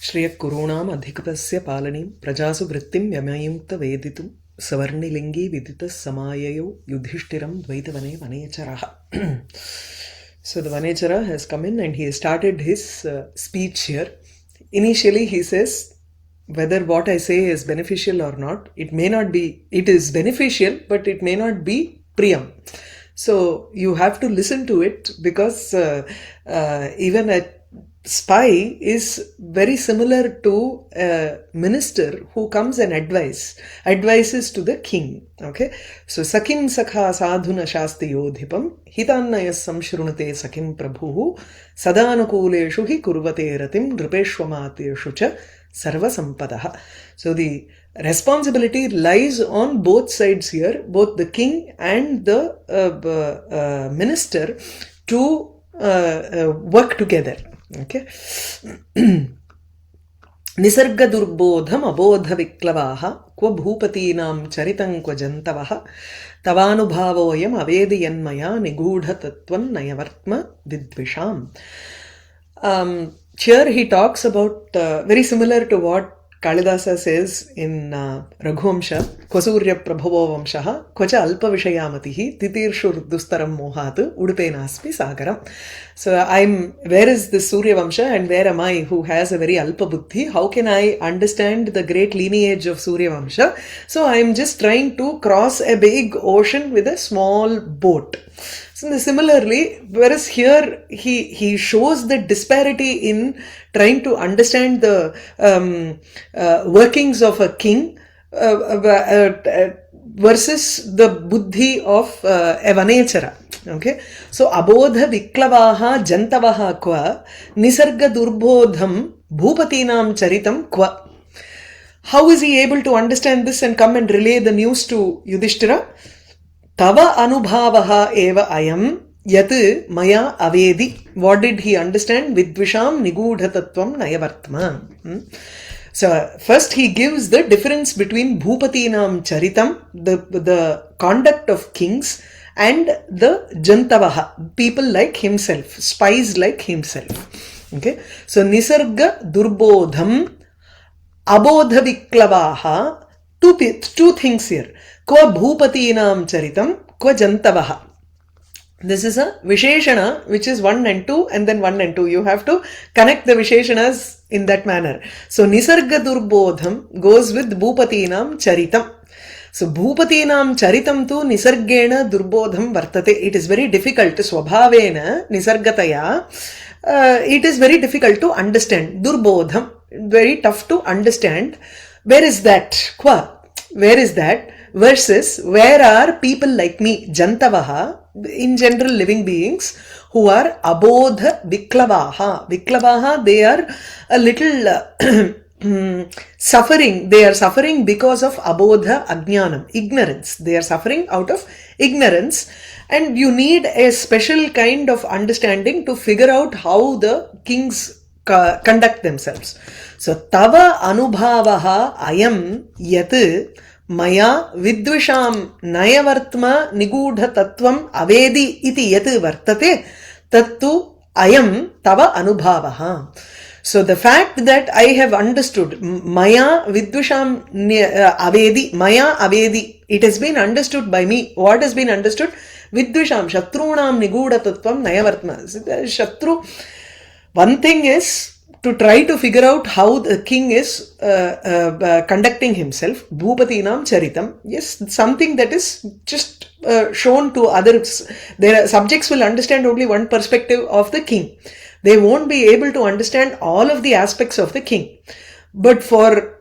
श्रियः कुरूणाम् अधिकतस्य पालनीं प्रजासु वृत्तिं यमयुक्त वेदितुं सवर्णिलिङ्गी विदितः समाययो युधिष्ठिरं द्वैतवने वनेचरः. So the Vanechara has come in and he has started his speech here. Initially he says, whether what I say is beneficial or not, it may not be, it is beneficial, but it may not be priyam. So you have to listen to it because even a spy is very similar to a minister who comes and advises to the king. Okay, so sakim sakha sadhuna shasti yodhipam hitannayas samshrunate sakim prabhu sadanukuleshu hi kurvate ratim nripeshwamateshu cha sarva sampadaha. So the responsibility lies on both sides here, both the king and the minister, to work together. Okay. Nisarga durbodham abodha viklavaha kva bhupatinam charitam kva jantavaha tavanubhavoyam avediyanmaya nigudha tattvam nayavartma vidvisham. Here he talks about very similar to what Kalidasa says in Raghuvamsha, Kwasurya Prabhavo Vamshaha, Kwacha Alpa Vishayamatihi, Titirshur Dustaram Mohat, Udupenasmi Sagaram. So where is this Surya Vamsha and where am I who has a very Alpa Buddhi? How can I understand the great lineage of Surya Vamsha? So I am just trying to cross a big ocean with a small boat. So similarly, whereas here he shows the disparity in trying to understand the workings of a king versus the buddhi of a vanechara. Okay, so abodha viklavaha jantavaha kva nisarga durbodham bhupatinam charitam kva. How is he able to understand this and come and relay the news to Yudhishtira? Tava anubhavaha eva ayam yat maya avedi. What did he understand? Vidvisham nigudha tattvam nayavartma. So first he gives the difference between bhupatinam charitam, the conduct of kings, and the jantavaha, people like himself, spies like himself. Okay, so nisarga durbodham abodha viklavaha, two things here. Kva bhupatinam charitam, kva jantavaha. This is a Visheshana which is 1 and 2 and then 1 and 2. You have to connect the Visheshanas in that manner. So Nisarga Durbodham goes with Bhupatinam Charitam. So Bhupatinam Charitam tu Nisargena Durbodham Vartate. It is very difficult. Swabhavena Nisargataya. It is very difficult to understand. Durbodham. Very tough to understand. Where is that? Kwa. Where is that? Versus where are people like me, Jantavaha, in general living beings, who are abodha viklavaha. Viklavaha, they are a little suffering. They are suffering because of abodha ajnanam, ignorance. They are suffering out of ignorance. And you need a special kind of understanding to figure out how the kings conduct themselves. So, tava anubhavaha ayam yat maya vidvisham nayavartma nigudha tattvam avedi iti yat vartate tattu ayam tava anubhavaha. So the fact that I have understood maya vidvisham avedi, maya avedi, it has been understood by me. What has been understood? Vidvisham shatrunam nigudha tattvam nayavartma. Shatru, one thing is to try to figure out how the king is conducting himself. Bhupatinam charitam. Yes, something that is just shown to others. Their subjects will understand only one perspective of the king. They won't be able to understand all of the aspects of the king. But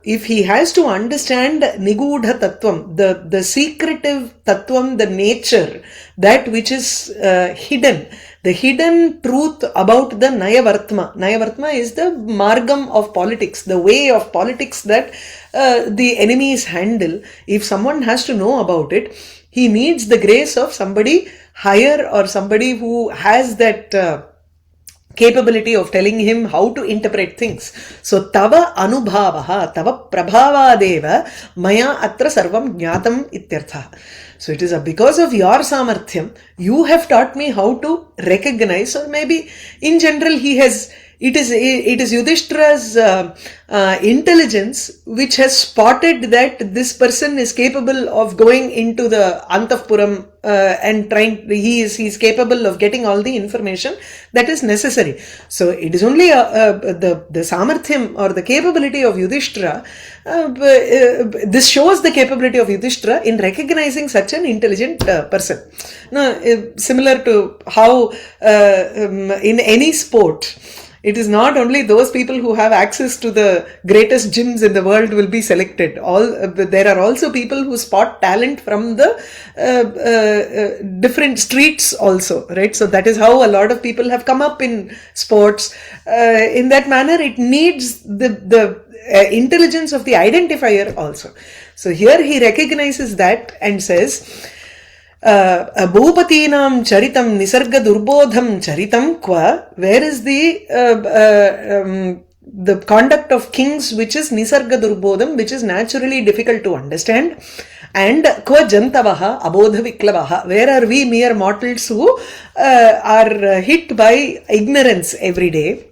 if he has to understand nigudha tattvam, the secretive tattvam, the nature, that which is hidden, the hidden truth about the nayavartma. Nayavartma is the margam of politics, the way of politics that the enemies handle. If someone has to know about it, he needs the grace of somebody higher or somebody who has that capability of telling him how to interpret things. So, tava anubhavaha, tava prabhavadeva, maya atra sarvam jnatam ityartha. So, it is because of your samarthyam, you have taught me how to recognize, or maybe in general he has It is Yudhishtira's intelligence which has spotted that this person is capable of going into the Antahpuram and he's capable of getting all the information that is necessary. So it is only the samarthyam or the capability of Yudhishtira. This shows the capability of Yudhishtira in recognizing such an intelligent person. Now, similar to how in any sport, it is not only those people who have access to the greatest gyms in the world will be selected. There are also people who spot talent from the different streets also, right? So that is how a lot of people have come up in sports. In that manner, it needs the intelligence of the identifier also. So here he recognizes that and says, Bhupatinam charitam nisarga durbodham charitam qua, where is the conduct of kings which is nisarga durbodham, which is naturally difficult to understand, and qua jantavaha abodha viklavaha, where are we mere mortals who are hit by ignorance every day.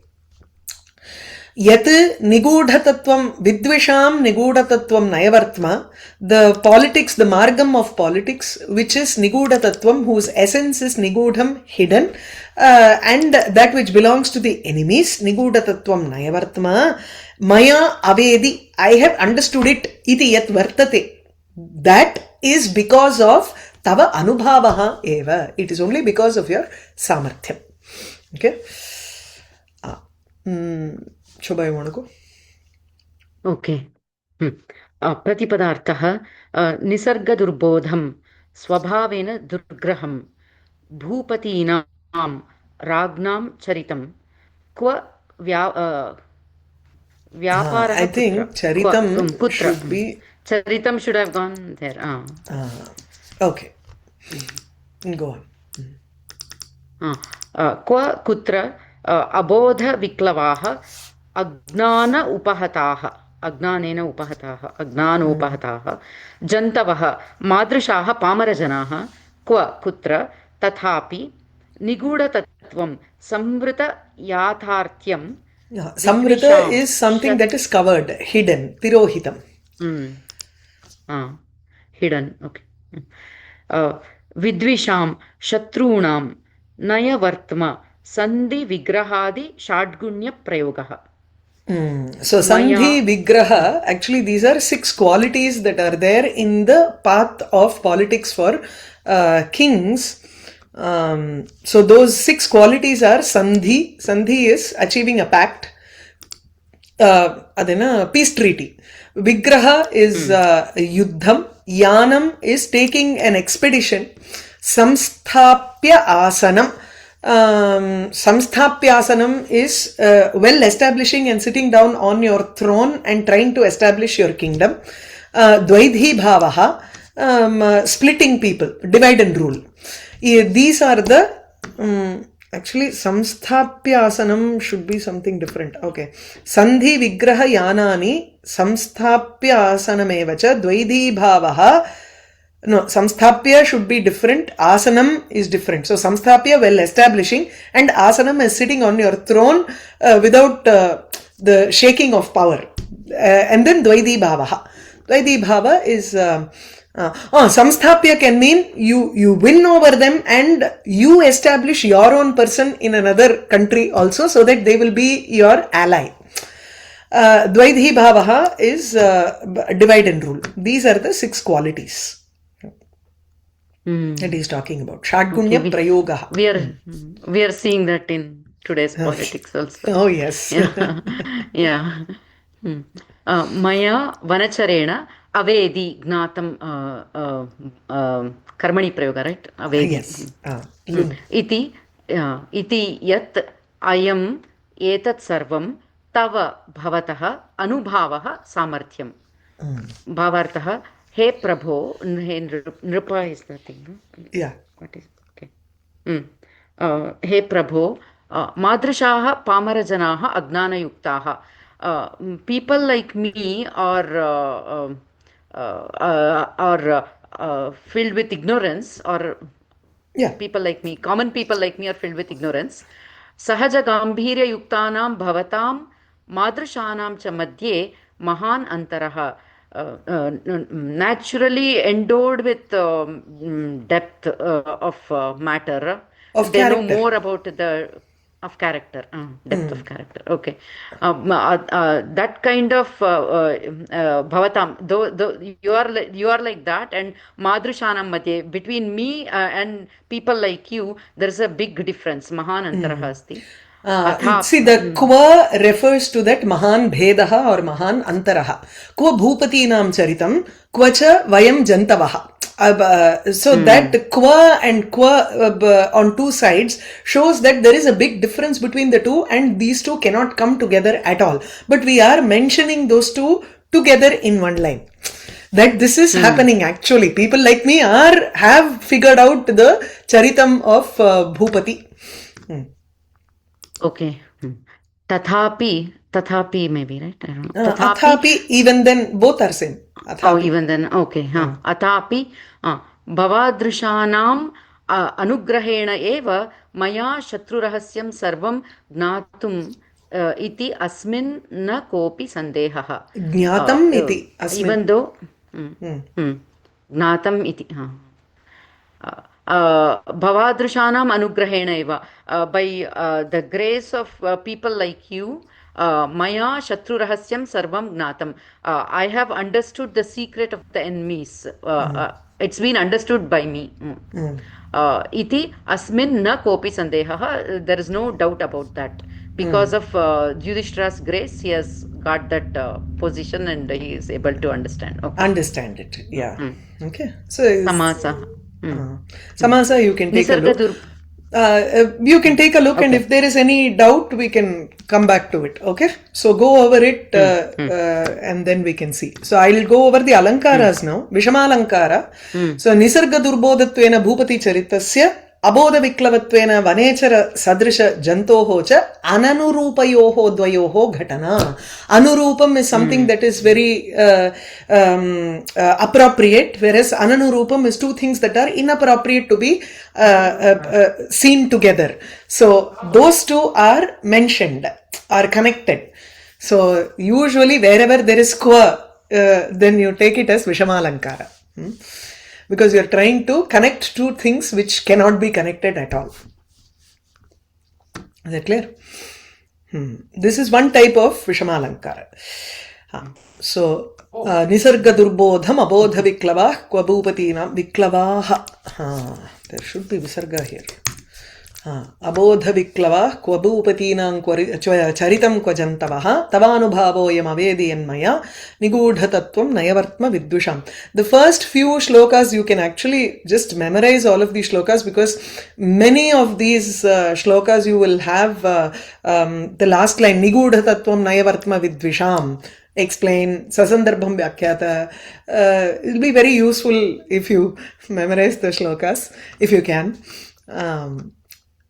Yat nigudhatatvam vidvisham nigudhatatvam nayavartma, the politics, the margam of politics, which is nigudhatatvam, whose essence is nigudham, hidden, and that which belongs to the enemies, nigudhatatvam nayavartma, maya avedi, I have understood it, iti yat vartate. That is because of tava anubhavaha eva. It is only because of your samarthyam. Okay. Shobha, you want to go? Okay. Pratipadartah nisarga durbodham swabhavena durgraham bhupatinam ragnam charitam kwa vyaparaha I think charitam should be... Charitam should have gone there. Okay. Go on. Kwa kutra abodha viklavaha agnana upahataha jantavaha madrishaha pamarajanaha kwa kutra tathapi nigudatatvam samvrita yatharthyam. Samvrita is something that is covered, hidden, tirohitam. Hidden, okay. Vidvisham shatrunam nayavartma sandhi vigrahadi shadgunya prayogaha. So sandhi vigraha, actually these are 6 qualities that are there in the path of politics for kings. So those 6 qualities are sandhi. Sandhi is achieving a pact, adena peace treaty. Vigraha is yuddham. Yanam is taking an expedition. Samsthapya asanam. Samsthapyasanam is well establishing and sitting down on your throne and trying to establish your kingdom. Dvaidhi bhavaha, splitting people, divide and rule. These are the actually samsthapyasanam should be something different. Okay, sandhi vigraha yanani samsthapyasanam dvaidhi bhavaha. No, samsthapya should be different. Asanam is different. So samsthapya, well establishing, and asanam is sitting on your throne without the shaking of power. And then dvaidhi bhavaha. Dvaidhi bhava is samsthapya can mean you win over them and you establish your own person in another country also, so that they will be your ally. Dvaidhi bhavaha is divide and rule. These are the 6 qualities that he's talking about. Shadgunya prayogaha. We are seeing that in today's politics also. Oh yes. Yeah. Maya vanacharena avedi gnatam karmani prayoga, right? Avedi. Yes. Iti yat ayam etat sarvam tava bhavatah anubhavaha samarthyam. Bhavartah, Hey Prabho, Hey Nripa is the thing, no? Yeah. What is okay? Hey Prabho, Madrishaha Pamarajanaha Agnana Yuktaha. People like me are filled with ignorance, or people like me, common people like me are filled with ignorance. सहजगाम्भीर्ययुक्तानां भवतां मादृशानां च मध्ये महान् अन्तरः. Naturally endowed with depth of matter. Of They know character. more about the of character, depth of character. Okay, that kind of bhavatam. Though you are like that, and madrishanam madhye, between me and people like you, there is a big difference. Mahan antaraha asti. See, the kva refers to that mahan bhedaha or mahan antaraha. Kva bhupatinam charitam, kvacha vayam jantavaha. So that kva and kva on two sides shows that there is a big difference between the two, and these two cannot come together at all. But we are mentioning those two together in one line. That this is happening actually. People like me have figured out the charitam of Bhupati. Okay. Tathapi maybe, right? I don't know. Athapi, even then, both are same. Athapi. Oh, even then, okay. Athapi, bhavadrishanam anugrahena eva maya shatrurahasyam sarvam gnatum iti asmin na kopi sandehaha. Gnatam iti asmin. Even though, gnatam iti, bhavadrishanam anugrahena eva, by the grace of people like you, maya shatru rahasyam sarvam gnatam, I have understood the secret of the enemies. It's been understood by me. Iti asmin na kopi sandehaha. There is no doubt about that. Because of Yudhishtira's grace, he has got that position and he is able to understand. Okay. Understand it, yeah. Okay. So Samasa. Samasa, you can take a look. You can take a look, and if there is any doubt, we can come back to it. Okay, so go over it and then we can see. So I'll go over the alankaras now. Vishama So nisarga durbodhatvena bhupati charitasya abodha viklavattvena vanechara sadrisha jantoho cha ananurupayoho dvayoho ghatana. Anurupam is something that is very appropriate, whereas ananurupam is two things that are inappropriate to be seen together. So those two are mentioned, are connected. So usually wherever there is kva, then you take it as Vishama because you are trying to connect two things which cannot be connected at all. Is that clear? This is one type of Vishama So nisarga durbodham abodha viklavah kvabhupatinam viklavah. There should be visarga here. Abodha viklavah kvabhupatinam charitam kvajantavaha tavanubhavo ऽयमवेदयन्मया nigudhatattvam nayavartma viddusham. The first few shlokas you can actually just memorize all of these shlokas, because many of these shlokas you will have the last line nigudhatattvam nayavartma viddusham. Explain, sasandarbham vyakhyata. It will be very useful if you memorize the shlokas, if you can.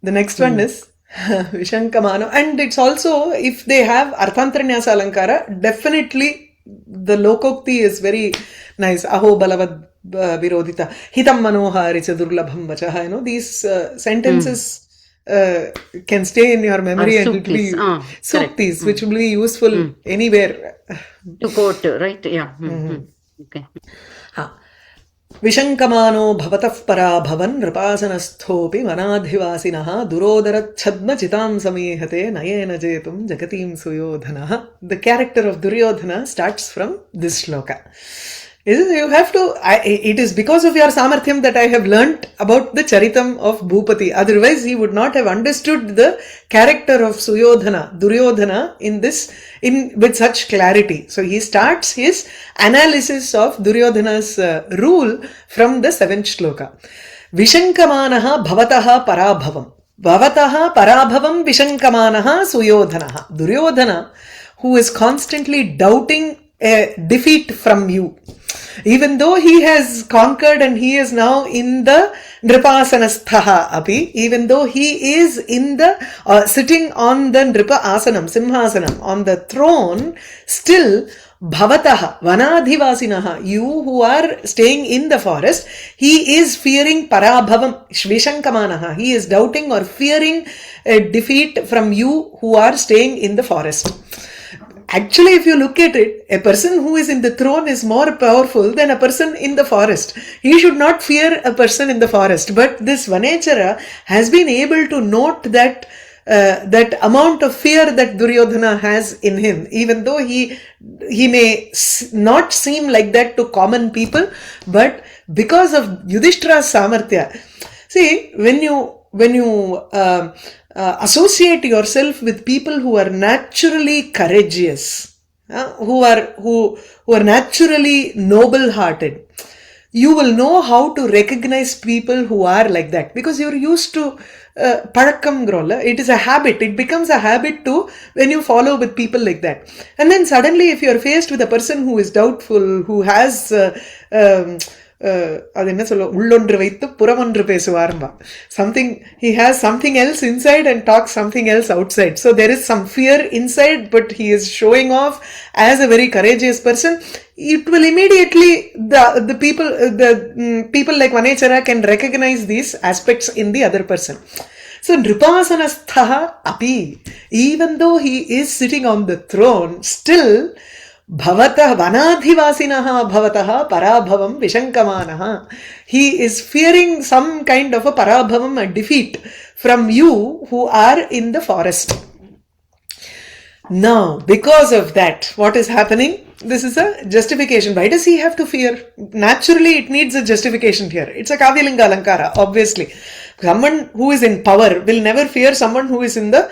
The next one is Vishankamano, and it's also, if they have Arthantranyasa Alankara, definitely the Lokokti is very nice. Aho balavad virodita hitam manohari chadurlabham vachaha. You know, these sentences can stay in your memory and it will be suktis, which will be useful anywhere. To quote, right? Yeah. Okay. Vishankamano bhavatah para bhavan nripasanasthopi vanadhivasinaha durodaraच्छद्म चितां samihate nayena jetum jagatim suyodhanaha. The character of Duryodhana starts from this shloka. You have to, it is because of your samarthyam that I have learnt about the charitam of Bhupati. Otherwise, he would not have understood the character of Suyodhana, Duryodhana with such clarity. So he starts his analysis of Duryodhana's rule from the 7th shloka. Vishankamanaha bhavataha parabhavam. Bhavataha parabhavam vishankamanaha Suyodhanaha. Duryodhana, who is constantly doubting a defeat from you. Even though he has conquered and he is now in the Nripasanasthaha api, even though he is in the sitting on the Nripa asanam, Simhasanam, on the throne, still Bhavataha, Vanadhivasinaha, you who are staying in the forest, he is fearing Parabhavam, Shvishankamanaha. He is doubting or fearing a defeat from you who are staying in the forest. Actually, if you look at it, a person who is in the throne is more powerful than a person in the forest. He should not fear a person in the forest. But this Vanechara has been able to note that that amount of fear that Duryodhana has in him, even though he may not seem like that to common people, but because of Yudhishtira's samarthya. See, when you associate yourself with people who are naturally courageous, who are naturally noble-hearted, you will know how to recognize people who are like that, because you're used to padakkam grola. It is a habit. It becomes a habit too when you follow with people like that. And then suddenly, if you're faced with a person who is doubtful, who has something, he has something else inside and talks something else outside. So there is some fear inside, but he is showing off as a very courageous person. It will immediately, the people like Vanechara can recognize these aspects in the other person. So Nripasanasthaha api, even though he is sitting on the throne, still Bhavatah Vanadhivasinaha Bhavataha Parabhavam Vishankamanaha. He is fearing some kind of a Parabhavam, a defeat from you who are in the forest. Now, because of that, what is happening? This is a justification. Why does he have to fear? Naturally, it needs a justification here. It's a Kavyalinga Alankara, obviously. Someone who is in power will never fear someone who is in the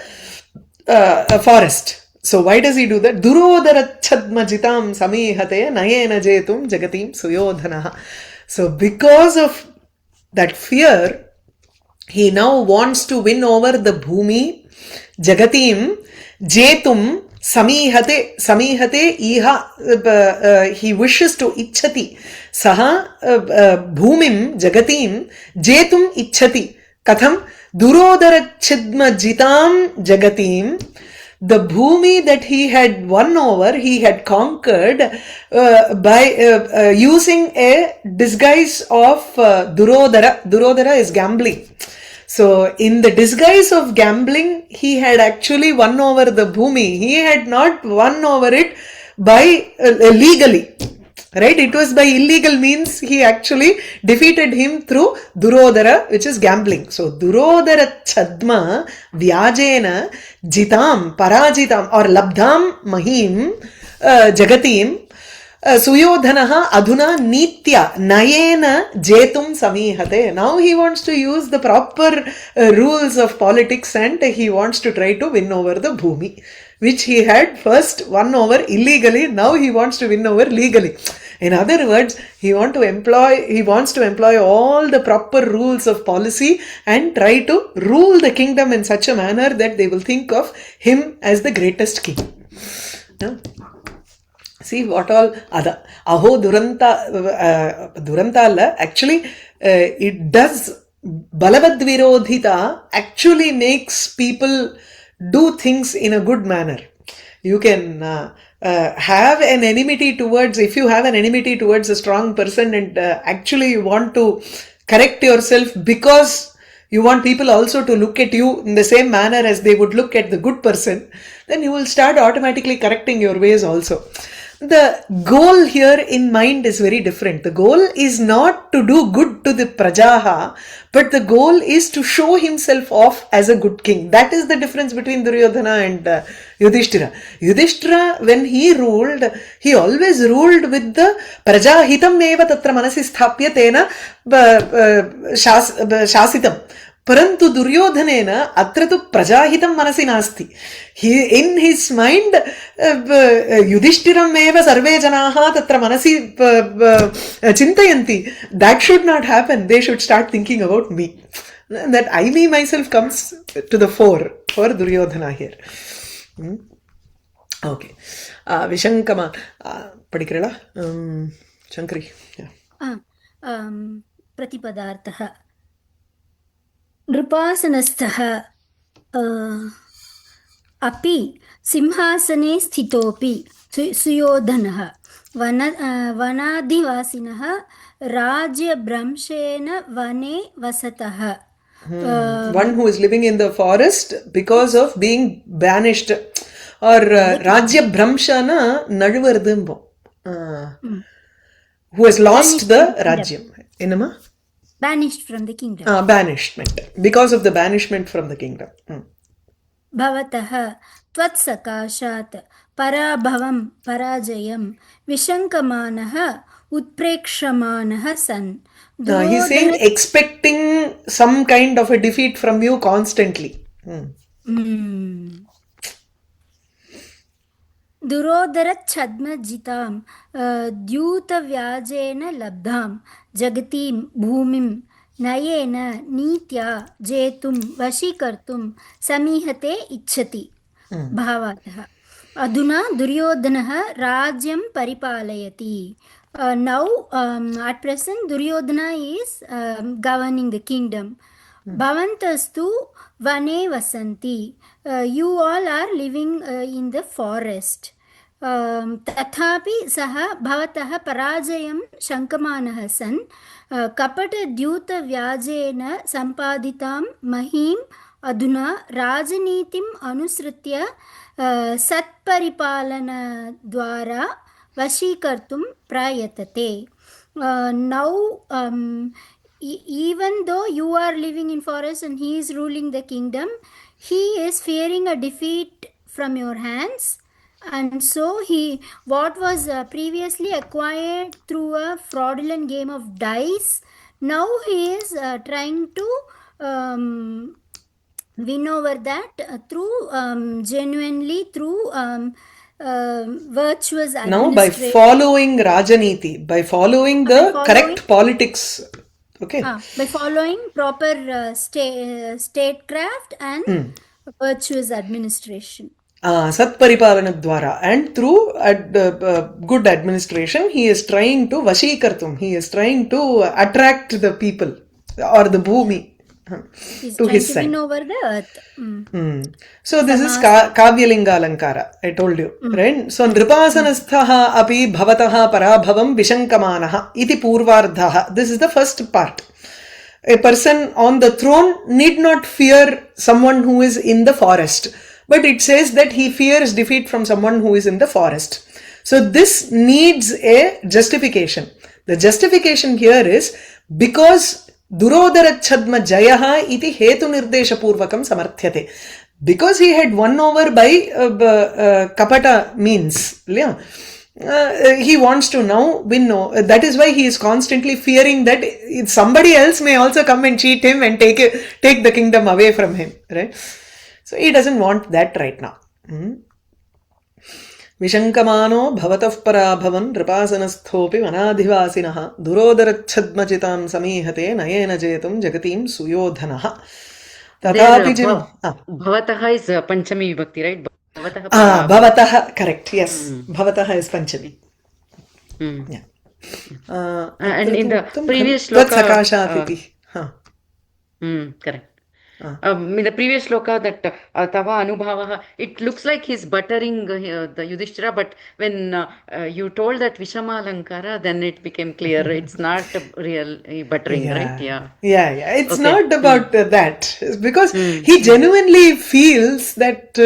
forest. So why does he do that? Durodarachadmajitam samihate nayena jetum jagatim suyodhanaha. So because of that fear, he now wants to win over the bhumi, jagatim, jetum, samihate, iha, he wishes to ichhati, saha bhumim, jagatim, jetum ichhati. Katham, durodarachadmajitam jagatim, the bhumi that he had won over, he had conquered by using a disguise of Durodara. Durodara is gambling. So, in the disguise of gambling, he had actually won over the bhumi. He had not won over it by legally. Right? It was by illegal means he actually defeated him through Durodara, which is gambling. So, Durodara Chadma Vyajena Jitam Parajitam or Labdham Mahim Jagatim Suyodhanaha Adhuna Nitya Nayena Jetum Samihate. Now he wants to use the proper rules of politics and he wants to try to win over the bhumi, which he had first won over illegally. Now he wants to win over legally. In other words, he wants to employ all the proper rules of policy and try to rule the kingdom in such a manner that they will think of him as the greatest king. Yeah. See what all other aho duranta actually it does balavad virodhita actually makes people do things in a good manner. You can have an enmity towards, if you have an enmity towards a strong person and actually you want to correct yourself because you want people also to look at you in the same manner as they would look at the good person, then you will start automatically correcting your ways also. The goal here in mind is very different. The goal is not to do good to the prajaha, but the goal is to show himself off as a good king. That is the difference between Duryodhana and Yudhishtira. Yudhishtira, when he ruled, he always ruled with the prajahitam eva tatra manasi sthapya tena shasitam. Parantu Duryodhanena atratu prajahitam manasi nasti. He, in his mind, Yudhishtiram eva sarve janaha tatra manasi chintayanti. That should not happen. They should start thinking about me. That I, me, myself comes to the fore for Duryodhana here. Okay. Vishankama. Padikirala? Shankari. Yeah. Pratipadartha. Nripasanastha अपि सिंहासने स्थितोऽपि सुयोधनः वनाधिवासिनः राज्यभ्रंशेन वने वसतः. One who is living in the forest because of being banished. Or Rajya Bhramshana Naduvarudhumbom. Who has lost the Rajyam. Enama? Banished from the kingdom. Banishment. Because of the banishment from the kingdom. भवतः त्वत्सकाशात् पराभवं पराजयं विशङ्कमानः उत्प्रेक्षमानः सन्. He's saying expecting some kind of a defeat from you constantly. दुरोदरच्छद्मजितां द्यूतव्याजेन लब्धां जगतीं भूमिं नयेन नीत्या जेतुं वशीकर्तुं समीहते इच्छति. भावार्थः अधुना दुर्योधनः राज्यं परिपालयति. Now at present Duryodhana is governing the kingdom. Bhavantastu vane vasanti. You all are living in the forest. तथापि सः भवतः पराजयं शङ्कमानः सन् कपटद्यूतव्याजेन सम्पादितां महीम् अधुना राजनीतिम् अनुसृत्य सत्परिपालनद्वारा वशीकर्तुं प्रयतते. Now even though you are living in forest and he is ruling the kingdom, he is fearing a defeat from your hands. And so what was previously acquired through a fraudulent game of dice, now he is trying to win over that through genuinely through virtuous administration. Now by following Rajaniti, by following the correct politics. Okay. By following proper statecraft and virtuous administration. Satparipalanadwara, and through good administration he is trying to vashīkartum, he is trying to attract the people or the bhumi to his side. Win over the earth. So this is Kavyalinga Alankara, I told you, right? So Nripasanasthaha api bhavataha parabhavam vishankamanaha iti purvardhaha. This is the first part. A person on the throne need not fear someone who is in the forest. But it says that he fears defeat from someone who is in the forest. So this needs a justification. The justification here is because Durodarachadma Jayaha iti hetu nirdesha purvakam samarthyate. Because he had won over by kapata means. He wants to now win. That is why he is constantly fearing that somebody else may also come and cheat him and take the kingdom away from him. Right? So he doesn't want that right now. Vishankamano bhavatah parabhavan ripasanasthopi vanadhivasinaha durodarachadmajitam samihate nayena jetum jagatim suyodhanaha. Tathapi Bhavatah is Panchami Vibhakti, right? Bhavatah, correct, yes. Bhavatah is Panchami. Yeah. And in the previous shloka... correct. In the previous shloka, that tava anubhavaha, it looks like he's buttering the Yudhishtira, but when you told that Vishama Alankara, then it became clear it's not real buttering, right? Yeah. It's not about that. It's because he genuinely feels that,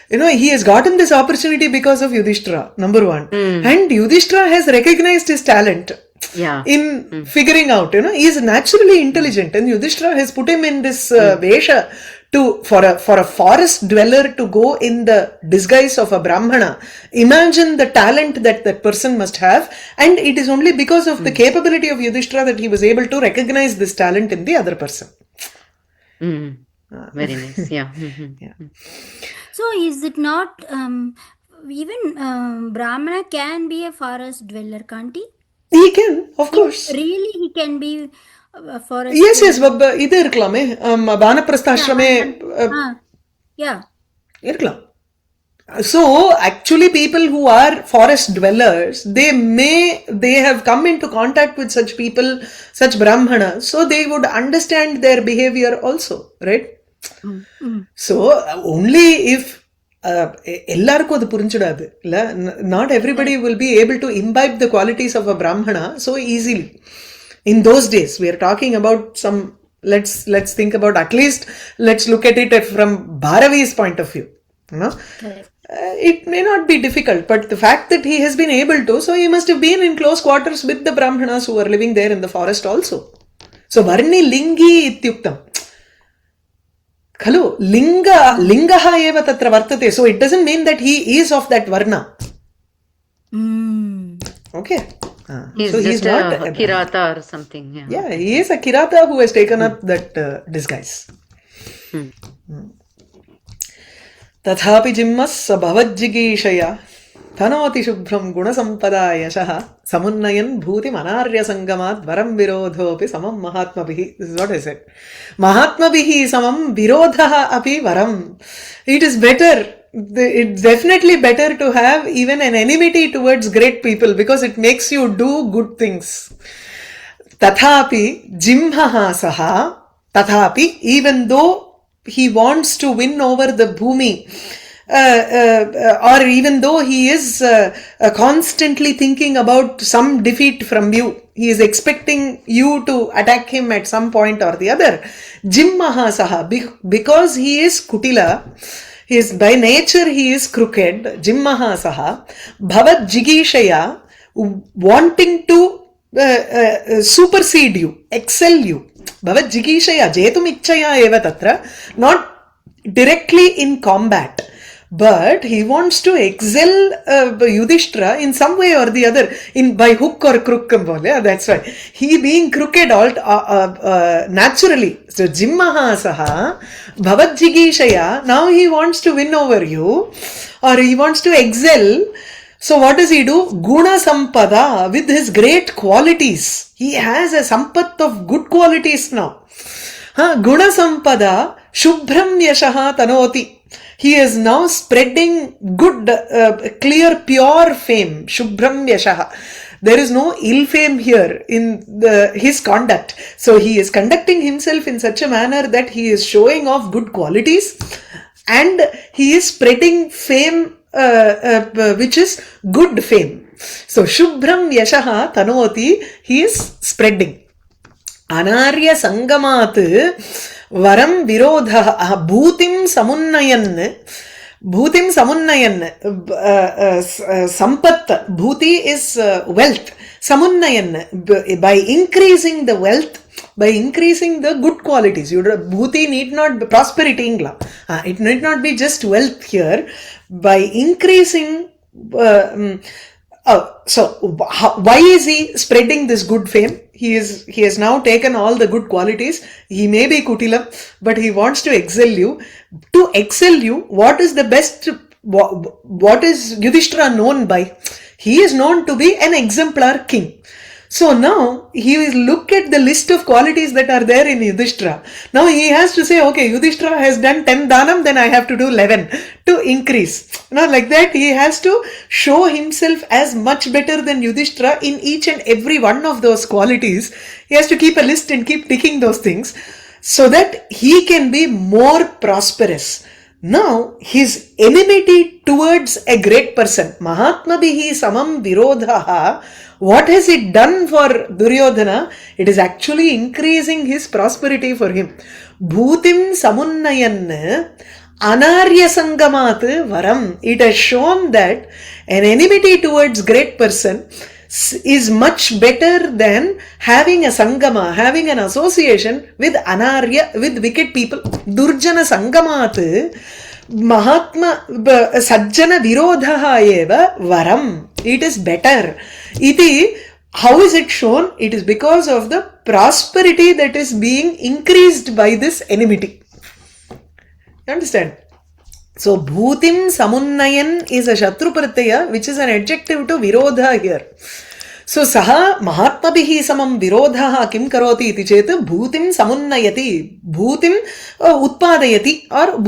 he has gotten this opportunity because of Yudhishtira, number one. And Yudhishtira has recognized his talent. In figuring out, he is naturally intelligent, and Yudhishthira has put him in this vesha for a forest dweller to go in the disguise of a Brahmana. Imagine the talent that person must have, and it is only because of the capability of Yudhishthira that he was able to recognize this talent in the other person. Very nice, yeah. So is it not even Brahmana can be a forest dweller, can't he? He can, of course. Really, he can be a forest. Yes, இது இருக்கலாமே வானப்பிரஸ்தாசிரமே இருக்கலாம். So actually people who are forest dwellers, they have come into contact with such people, such brahmanas, so they would understand their behavior also, right? So only if எல்லாருக்கும் அது புரிஞ்சிடாது இல்ல. Not everybody will be able to imbibe the qualities of a Brahmana so easily. In those days we are talking about some, let's think about, at least let's look at it from Bharavi's point of view, you know. It may not be difficult, but the fact that he has been able to, so he must have been in close quarters with the brahmanas who were living there in the forest also. So varni lingi ityuktam खलु, लिंगः एव तत्र वर्तते. So it doesn't mean that he is of that varna. Okay. He's So just not a Kirata or something. Yeah, he is a Kirata who has taken up that disguise. तथापि जिह्मः स भवज्जिगीषया तनोति शुभ्रं गुणसम्पदा यशः समुन्नयन् भूतिमनार्यसङ्गमात् वरं विरोधोऽपि समं महात्मभिः. This is what I said. महात्मभिः समं विरोधः अपि वरम्. It is better. It's definitely better to have even an enmity towards great people because it makes you do good things. Tathapi jimhaha saha, tathapi, even though he wants to win over the bhumi, or even though he is constantly thinking about some defeat from you, he is expecting you to attack him at some point or the other. Jimmaha saha, because he is kutila, he is by nature he is crooked. Jimmaha saha bhavat jigishaya, wanting to supersede you, excel you. Bhavat jigishaya jetum ichchaya eva tatra, not directly in combat, but he wants to excel Yudhishtira in some way or the other, in by hook or crook. That's why he being crooked all naturally. So jimmaha saha bhavat jigishaya, now he wants to win over you or he wants to excel. So what does he do? Guna sampada, with his great qualities. He has a sampat of good qualities now. Guna sampada shubhram yashaha tanoti. He is now spreading good, clear, pure fame. Shubhram yashaha. There is no ill fame here in his conduct. So he is conducting himself in such a manner that he is showing off good qualities and he is spreading fame, which is good fame. So Shubhram Yashaha Tanoti, he is spreading. Anarya Sangamat Varam Virodha Bhutim Samunnayan. Bhutim Samunnayan. Sampat. Bhuti is wealth. Samunnayan. By increasing the wealth, by increasing the good qualities. Bhuti need not be prosperity. It need not be just wealth here. By increasing. So why is he spreading this good fame? He has now taken all the good qualities. He may be Kutilam, but he wants to excel you. To excel you, what is the best? What is Yudhishtira known by? He is known to be an exemplar king. So now he will look at the list of qualities that are there in Yudhishtira. Now he has to say, okay, Yudhishtira has done 10 dhanam, then I have to do 11 to increase. Now like that he has to show himself as much better than Yudhishtira in each and every one of those qualities. He has to keep a list and keep ticking those things so that he can be more prosperous. Now his enmity towards a great person, Mahatmabhihi samam virodhaha, what has it done for Duryodhana? It is actually increasing his prosperity for him. Bhutim samunnayan anarya sangamat varam. It has shown that an enmity towards great person is much better than having a sangama, having an association with anarya, with wicked people. Durjana sangamat Mahatma Sajjana Virodhaha eva varam. It is better. Iti, how is it shown? It is because of the prosperity that is being increased by this enmity. You understand? So Bhutim Samunnayan is a Shatru Pratyaya, which is an adjective to Virodha here. So Saha Mahatmabhihi samam Virodhaha kim karoti iti chet Bhutim Samunnayati. Bhutim Utpadayati or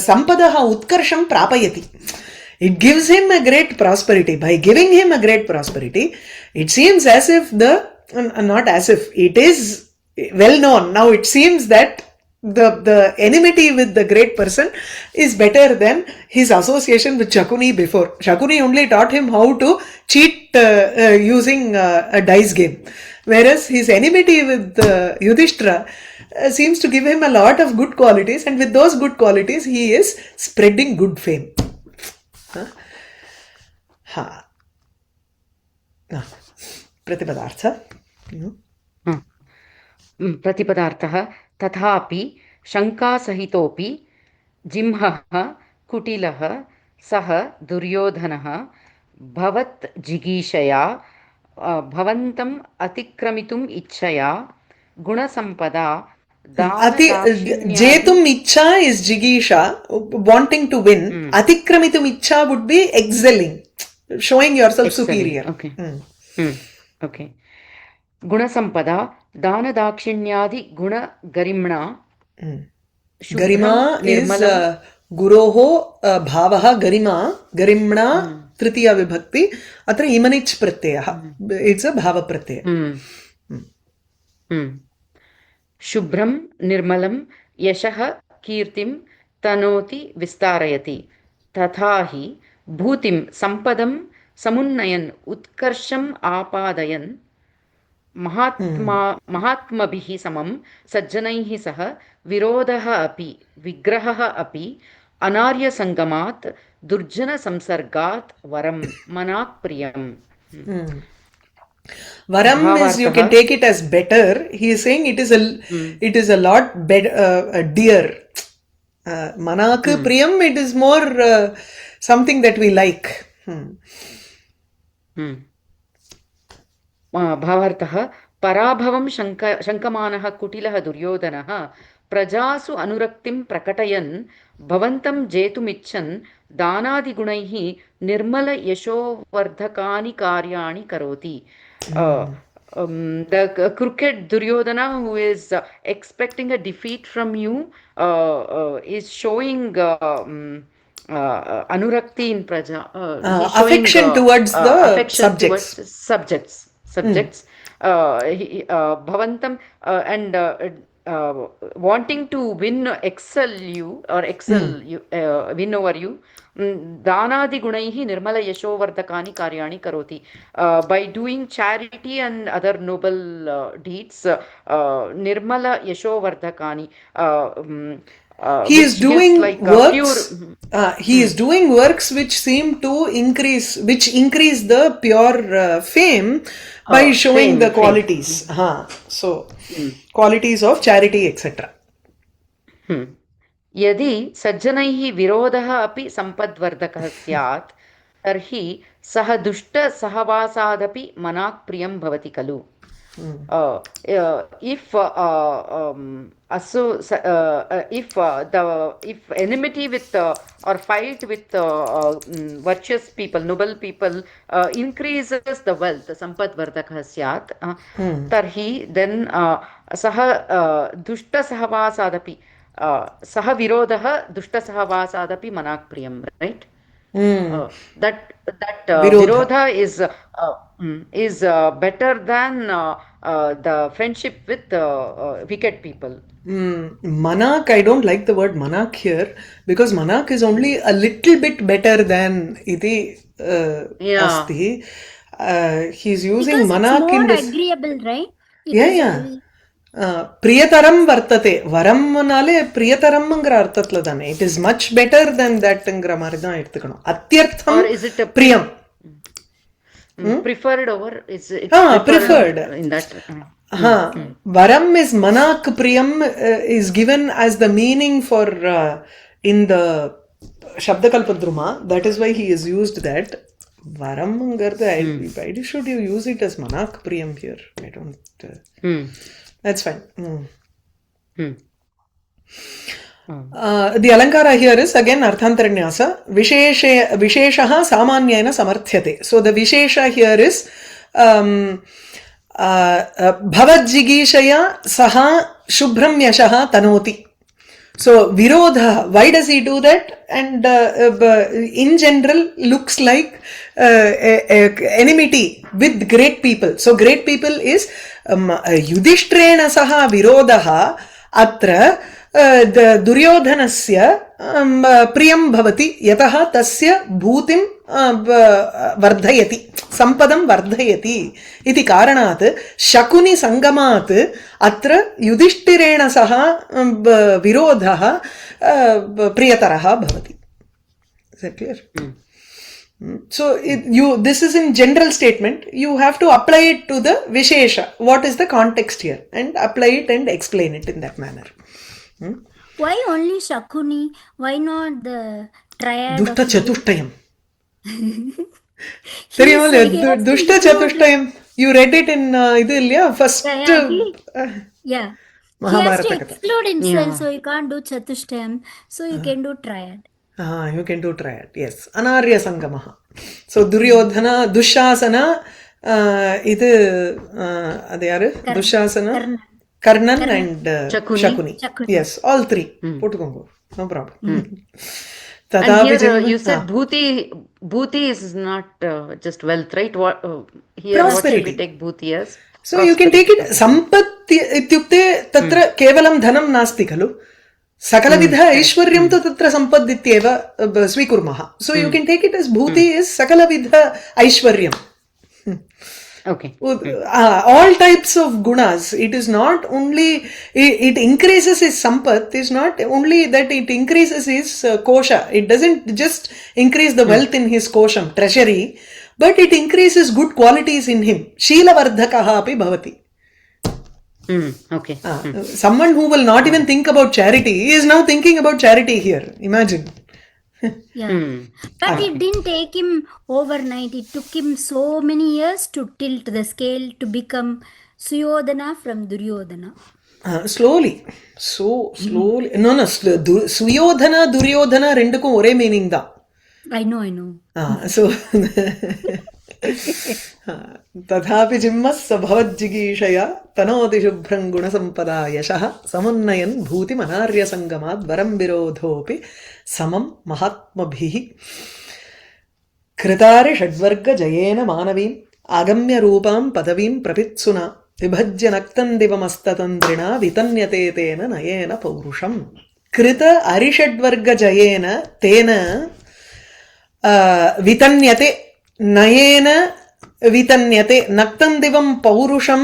Sampadaha Utkarsham Prapayati. It gives him a great prosperity. By giving him a great prosperity, it seems as if not as if, it is well known. Now it seems that the enmity with the great person is better than his association with Shakuni before. Shakuni only taught him how to cheat using a dice game. Whereas his enmity with Yudhishtira seems to give him a lot of good qualities, and with those good qualities, he is spreading good fame. Pratipadartha. प्रतिपदार्थः तथापि शङ्कासहितोऽपि जिह्मः कुटिलः सः दुर्योधनः भवत् जिगीषया भवन्तम् अतिक्रमितुम् इच्छया गुणसम्पदा Jetum Icha is Jigisha, wanting to win. Atikramitum Icha would be excelling, showing yourself superior. Okay. Okay. Gunasampada, Dana Dakshinyadi Guna Garimna. Garima is Guroho Bhavaha Garima, Garimna Tritiya Vibhakti, Atra Imanich Pratyaya. It's a Bhava Pratyaya. Shubram Nirmalam Yashaha Kirtim Tanoti Vistarayati Tathahi Bhutim Sampadam Samunnayan Utkarsham Apadayan Mahatmabihi Samam Sajjanaihi Saha Virodaha Api Vigraha Api Anarya Sangamat Durjana Samsargat Varam Manak Priyam. Varam is, you can take it as better. He is saying it is a lot better, dear. Manak Priyam, it is more something that we like. Bhavartah Parabhavam Shankamanaha Kutilaha Duryodhanaha Prajasu Anuraktim Prakatayan Bhavantam Jetumichan Danadi Gunaihi Nirmala Yasho Vardhakani Karyani Karoti. The crooked Duryodhana, who is expecting a defeat from you, is showing anurakti in praja, affection towards the affection towards subjects. Bhavantam and wanting to win, excel you or win over you. Danadi gunaihi nirmala yashovardhakani karyani karoti. By doing charity and other noble deeds, nirmala yashovardhakani. He is doing works. He is doing works which seem to increase the pure fame by showing the qualities. So qualities of charity, etc. Yadi sajjanaihi virodaha api sampadvardhakah syat tarhi saha dushta sahavasadapi manak priyam bhavati kalu. If enmity with or fight with virtuous people, noble people increases the wealth, sampat vardhakah syat, tarhi then saha dushta sahavasadapi saha virodaha dushta sahavasadapi manak priyam, right? That virodha is better than the friendship with wicked people. Manak, I don't like the word manak here, because manak is only a little bit better than iti asti. He's using because manak it's more in this agreeable, right? Priyataram vartate. Varam nale priyataramngra arthatla dane. It is much better than that ngra maridhan eduthukanum. Atyartham or is it a priyam. Preferred over? Is it preferred in that? Varam is manak priyam is given as the meaning for in the Shabdakalpadruma. That is why he has used that. Varam garda. Why should you use it as manak priyam here? I don't. That's fine. The alankara here is again arthantaranyasa. Visheshaha samanyena samarthyate. So the vishesha here is bhavajigishaya saha shubhram yashaha tanoti. So virodha, why does he do that? And in general looks like enmity with great people. So great people is Yudhishtrena saha virodaha atra दुर्योधनस्य प्रियं भवति यतः तस्य भूतिं वर्धयति सम्पदं वर्धयति इति कारणात् शकुनि संगमात् अत्र युधिष्ठिरेण सह विरोधः प्रियतरः भवति. Is that clear? So this is in general statement. You have to apply it to the Vishesha. What is the context here? And apply it and explain it in that manner. Why only Shakuni? Why not the triad? Dushta Chatushtayam. Dushta Chatushtayam. You read it in first. Yeah. He has to exclude himself, so you can't do Chatushtayam. So you can do triad. You can do triad. Yes. Anarya Sangamaha. So Duryodhana, Dushasana, idu adu yaru? Dushasana, Karnan and Shakuni. Yes, all three. Potukongo. No problem. And here you said Bhuti is not just wealth, right? Here what should we take Bhuti as? So you can take it Sampatti ityukte tatra kevalam dhanam nasti khalu. सकलविध ऐश्वर्यं तु तत्र सम्पद्दित्येव स्वीकुर्मः. So you can take it as bhuti is सकलविध ऐश्वर्यं. Okay. All types of gunas. It is not only it increases his sampat. Is not only that it increases his kosha. It doesn't just increase the wealth in his kosham treasury, but it increases good qualities in him. Sheela vardhakaha api bhavati. Okay. Someone who will not even think about charity is now thinking about charity here. Imagine. Yeah. But it didn't take him overnight. It took him so many years to tilt the scale to become Suyodhana from Duryodhana. Slowly. So slowly. No. Suyodhana, Duryodhana rendukum ore meaning da. I know. So तथापि जिह्मः स्वभवज्जिगीषया तनोति शुभ्रं गुणसम्पदा यशः समुन्नयन् भूतिमनार्यसङ्गमाद् वरं विरोधोऽपि समं महात्मभिः कृतारि षड्वर्गजयेन मानवीम् आगम्य रूपां पदवीं प्रपित्सुना विभज्य नक्तन्दिवमस्ततन्द्रिणा वितन्यते तेन नयेन पौरुषम्. कृत अरिषड्वर्गजयेन तेन वितन्यते नयेन वितन्यते नक्तन्दिवं पौरुषं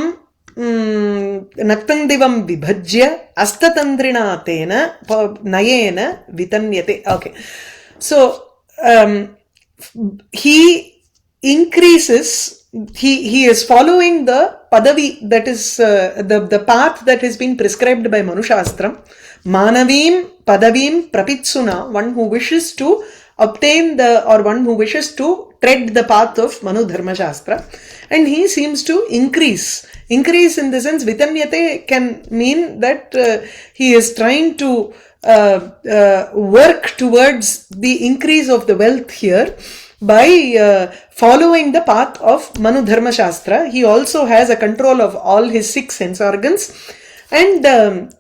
नक्तन्दिवं विभज्य अस्ततन्द्रिणा तेन नयेन वितन्यते. Okay. So he increases, he is following the padavi, that is the path that has been prescribed by Manu Shastram. Manavim padavim prapitsuna, one who wishes to obtain or one who wishes to tread the path of Manu Dharma Shastra, and he seems to increase in the sense vitanyate can mean that he is trying to work towards the increase of the wealth here by following the path of Manu Dharma Shastra. He also has a control of all his 6 sense organs, and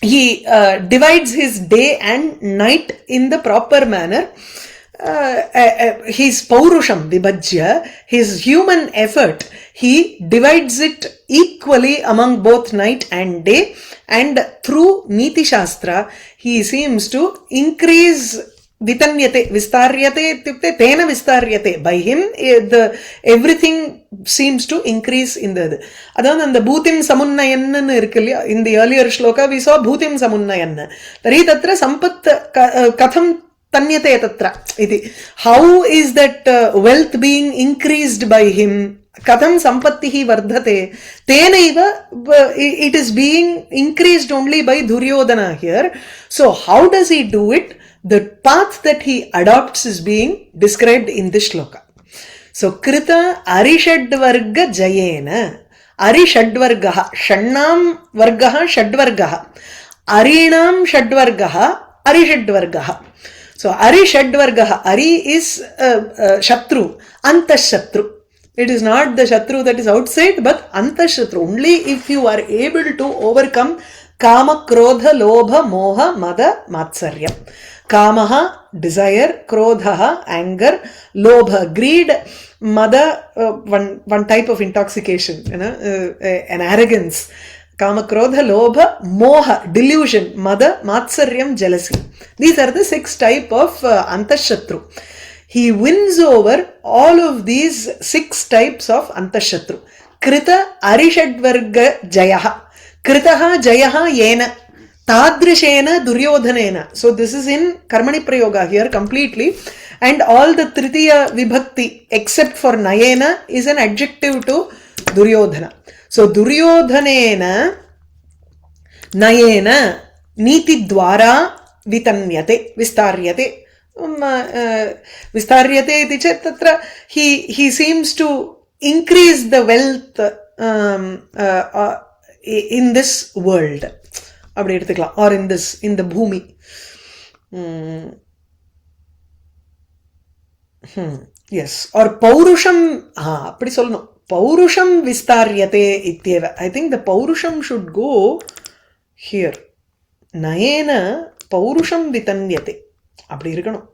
he divides his day and night in the proper manner. His paurusham vibhajya, his human effort, he divides it equally among both night and day, and through Niti Shastra he seems to increase vitanyate, vistaryate ityukte tena vistaryate, by him everything seems to increase in the adhan and the bhutim samunnayan irukilla. In the earlier shloka we saw bhutim samunnayan, tari tatra sampat katham tanyate tatra iti. How is that wealth being increased by him? Katham sampattihi vardhate tenaiva, it is being increased only by Duryodhana here. So how does he do it? The path that he adopts is being described in this shloka. So krita arishadvarga jayena, arishadvargaha shannam vargaha shadvargaha, arinam shadvargaha arishadvargaha. So arishadvargaha, ari is shatru, antashatru. It is not the shatru that is outside, but antashatru. Only if you are able to overcome kama, krodha, lobha, moha, mada, matsarya. Kamaha, desire, krodha, anger, lobha, greed, mada, one type of intoxication, an arrogance, Kamakrodha, Lobha, Moha, delusion, Mada, Matsaryam, jealousy. These are the 6 type of Antashatru. He wins over all of these 6 types of Antashatru. Krita Arishadvarga Jayaha. Kritaha Jayaha Yena. Tadrishena Duryodhanena. So this is in Karmani Prayoga here completely. And all the Tritiya Vibhakti except for Nayena is an adjective to Duryodhana. So Duryodhanena Nayena Niti Dwara Vitanyate Vistaryate. Vistaryate iti chet tatra he seems to increase the wealth in this world. அப்படி எடுத்துக்கலாம். Or in the bhumi. Yes. Or paurusham, அப்படி சொல்லணும். Paurusham vistaryate ityeva. I think the paurusham should go here. Nayena paurusham vitanyate. அப்படி இருக்கணும்.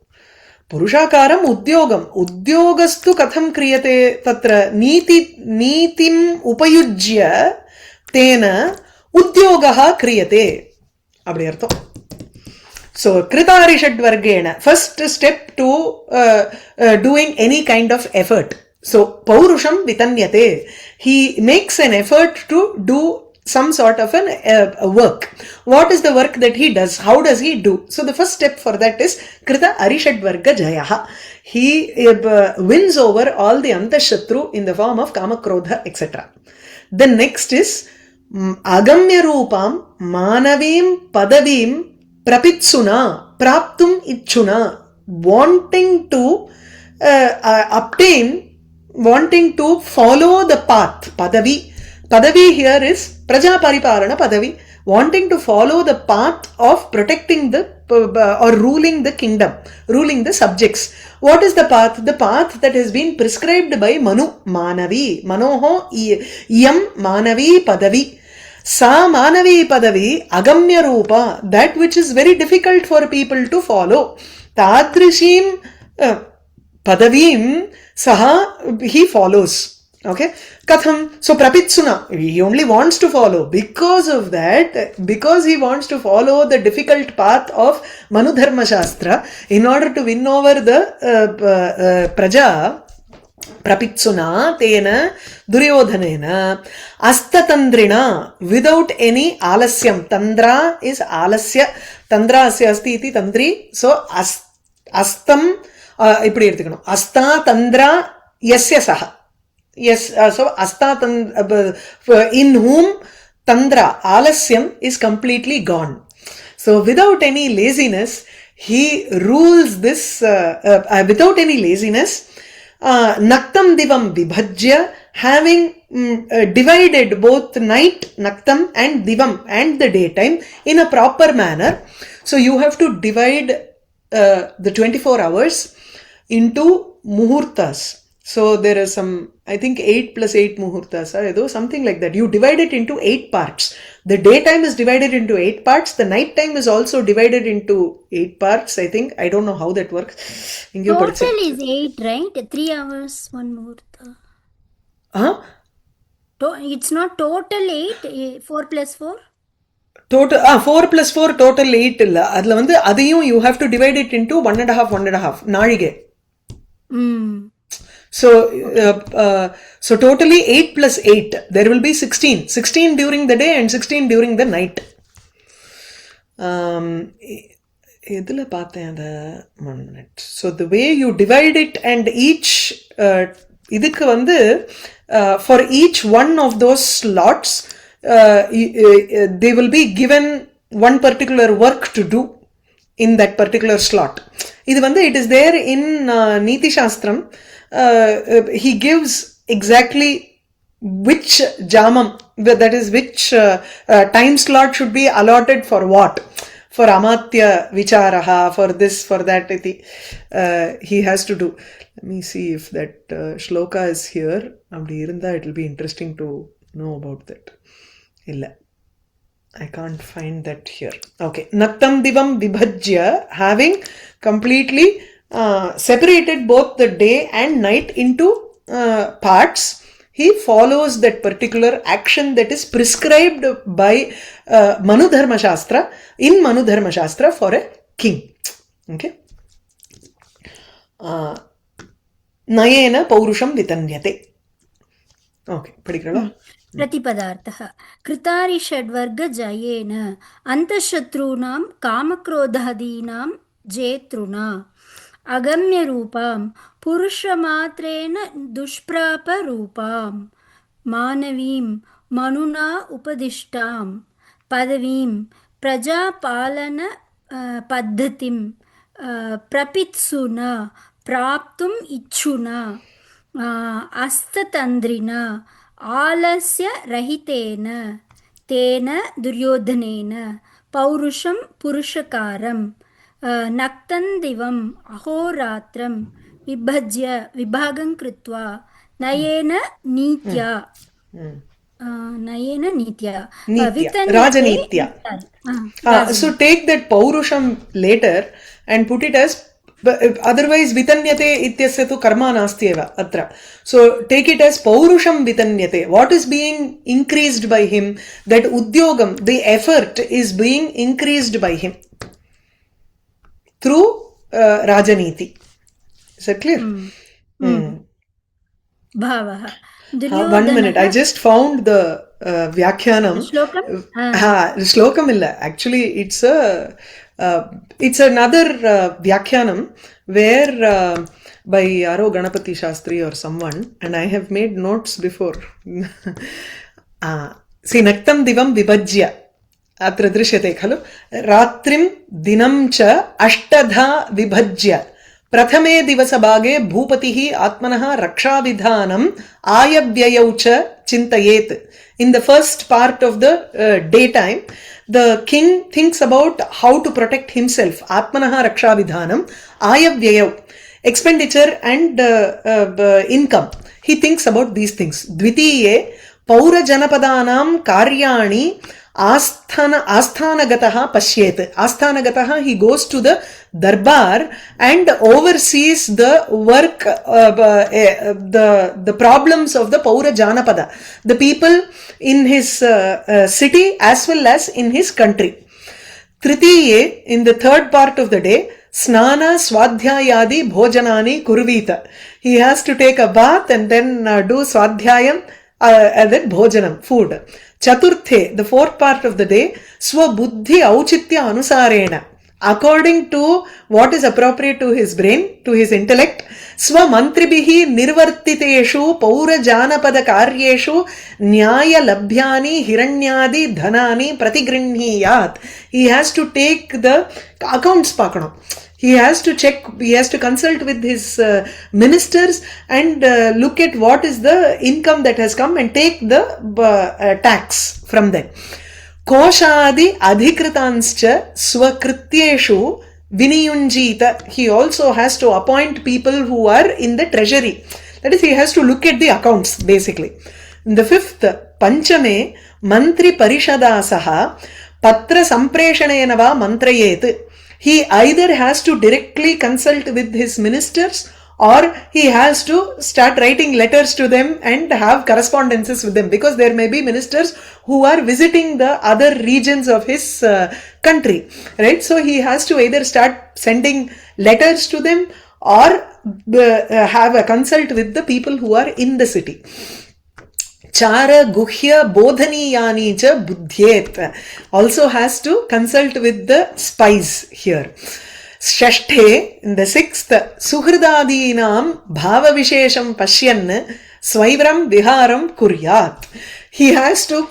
புருஷாகாரம் உத்யோகம். உத்யோகஸ்து கதம் கிரியதே தத்ர நீதிம் உபயுஜ்ய தேன உத்யோகः கிரியதே. அப்படி அர்த்தம். So, Kritarishadvargena, first step to doing any kind of effort. So, Paurusham Vitanyate, he makes an effort to do some sort of a work. What is the work that he does? How does he do? So, the first step for that is Krita Arishadvarga Jayaha. He wins over all the Antashatru in the form of Kamakrodha, etc. The next is Agamya Rupam Manavim Padavim Prapitsuna, Praptum Ichuna, wanting to obtain, wanting to follow the path. Padavi. Padavi here is Praja Pariparana Padavi, wanting to follow the path of protecting the or ruling the kingdom, ruling the subjects. What is the path? The path that has been prescribed by Manu. Manavi. Manoho Iyam Manavi Padavi. Sa Manavi Padavi Agamya Rupa, that which is very difficult for people to follow. Tadrishim Padavim Saha, he follows. Okay. Katham. So Prapitsuna, he only wants to follow. Because of that, because he wants to follow the difficult path of Manu Dharma Shastra, in order to win over the Praja, Prapitsuna, Tena, Duryodhanena, Astatandrina, without any alasyam. Tandra is alasya. Tandra asya asti iti tandri. So, astam, ipadi eduthukanum. Asta tandra yasya saha. Yes, so asta in whom tandra, alasyam is completely gone. So, without any laziness, he rules this, without any laziness, Naktam Divam Vibhajya, having divided both night, Naktam, and Divam, and the daytime in a proper manner. So you have to divide the 24 hours into muhurtas. So there is some, I think 8 plus 8 muhurtas, something like that. You divide it into 8 parts. The daytime is divided into 8 parts. The night time is also divided into 8 parts, I think. I don't know how that works. Total is 8, right? 3 hours, 1 muhurta. It's not total 8, 4 plus 4? Total 4 plus 4 total 8 illa. Adla vandu adiyum you have to divide it into 1.5 நாழிகை. So totally 8 plus 8. There will be 16. 16 during the day and 16 during the night. எதுல பார்த்தேன் அத 1 minute. So the way you divide it and each இதுக்கு வந்து for each one of those slots they will be given one particular work to do in that particular slot. இது வந்து it is there in Niti Shastram. He gives exactly which jamam, that is which time slot should be allotted for what. For Amatya Vicharaha, for this, for that, he has to do. Let me see if that shloka is here. It will be interesting to know about that. Illa. I can't find that here. Okay. Nattam Divam Vibhajya, having completely separated both the day and night into parts. he follows that particular action that is prescribed by Manu Dharma Shastra, in Manu Dharma Shastra for a king. Okay. Nayena Paurusham Vitanyate. Okay, particular. प्रतिपदार्थः कृतारिषड्वर्गजयेन अन्तःशत्रूणां कामक्रोधादीनां जेतृणा अगम्यरूपां पुरुषमात्रेण दुष्प्रापरूपां मानवीं मनुना उपदिष्टां पदवीं प्रजापालन पद्धतिं प्रपित्सुना प्राप्तुम् इच्छुना अस्ततन्द्रिना आलस्य रहितेन तेन दुर्योधनेन पौरुषं पुरुषकारं नक्तं दिवम् अहोरात्रं विभज्य विभागं कृत्वा नयेन नीत्या Rajanitya. So take that Paurusham later and put it as, otherwise Vitanyate ityasya tu karma nasti eva atra. So take it as Paurusham Vitanyate. What is being increased by him? That Udyogam, the effort is being increased by him through Rajaniti. Is that clear? Bhavaha. 1 minute, I just found the Vyakhyanam. Shlokam? Shlokam illa. Actually, it's another Vyakhyanam where by Yaro Ganapati Shastri or someone, and I have made notes before. See, Naktam Divam Vibhajya. Atra drishyate khalu. Ratrim dinam cha ashtadha vibhajya. Prathame divasabhage bhupatihi atmanaha rakshavidhanam ayavyayau cha chintayet. In the first part of the daytime, the king thinks about how to protect himself. Atmanaha rakshavidhanam ayavyayau. Expenditure and income. He thinks about these things. Dvitiye paura janapadanam karyani Asthanagataha pashyet. Asthanagataha, he goes to the darbar and oversees the work, the problems of the Paura Janapada, the people in his city as well as in his country. Tritiye, in the third part of the day, Snana Swadhyayadi Bhojanani Kurvita. He has to take a bath and then do Swadhyayam and then Bhojanam, food. Chaturthe, the fourth part of the day, Swabuddhi Auchitya Anusarena. According to what is appropriate to his brain, to his intellect, Swamantribihi Nirvartiteshu Paura Janapada Karyeshu Nyaya Labhyani Hiranyadi Dhanani Pratigrinhiyat. He has to take the accounts pakano. He has to check, he has to consult with his ministers and look at what is the income that has come and take the tax from them. Koshadi adhikritanscha swakrityeshu viniyunjita. He also has to appoint people who are in the treasury. That is, he has to look at the accounts basically. In the fifth, Panchame mantri parishadasaha patra sampreshanenava mantrayet. He either has to directly consult with his ministers or he has to start writing letters to them and have correspondences with them, because there may be ministers who are visiting the other regions of his country, right? So he has to either start sending letters to them or have a consult with the people who are in the city. Chara Guhya Bodhaniyani cha Buddhyet. Also has to consult with the spies here. Shashthe, in the sixth, Suhridadinam Bhava Vishesham Pashyan Swaivaram Viharam Kuryat. He has to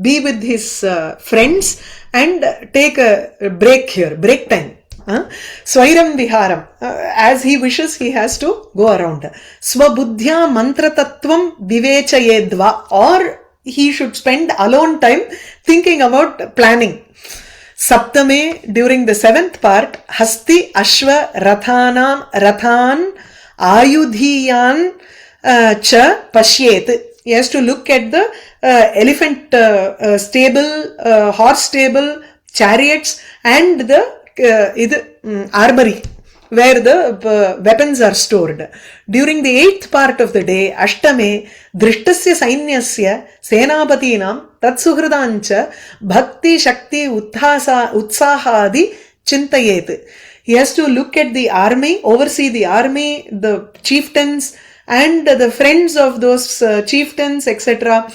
be with his friends and take a break here, break time. Swairam Viharam. As he wishes, he has to go around. Swabuddhya mantra tattvam vivechayedva. Or he should spend alone time thinking about planning. Saptame, during the seventh part, Hasti Ashva Rathan Ayudhiyan Cha Pashyet. He has to look at the elephant stable, horse stable, chariots and the armory. where the weapons are stored. During the 8th part of the day, Ashtame, Drishtasya Sainyasya, Senapatinam, Tatsuhridancha, Bhakti Shakti Utsahadi Chintayet. He has to look at the army, oversee the army, the chieftains, and the friends of those chieftains, etc.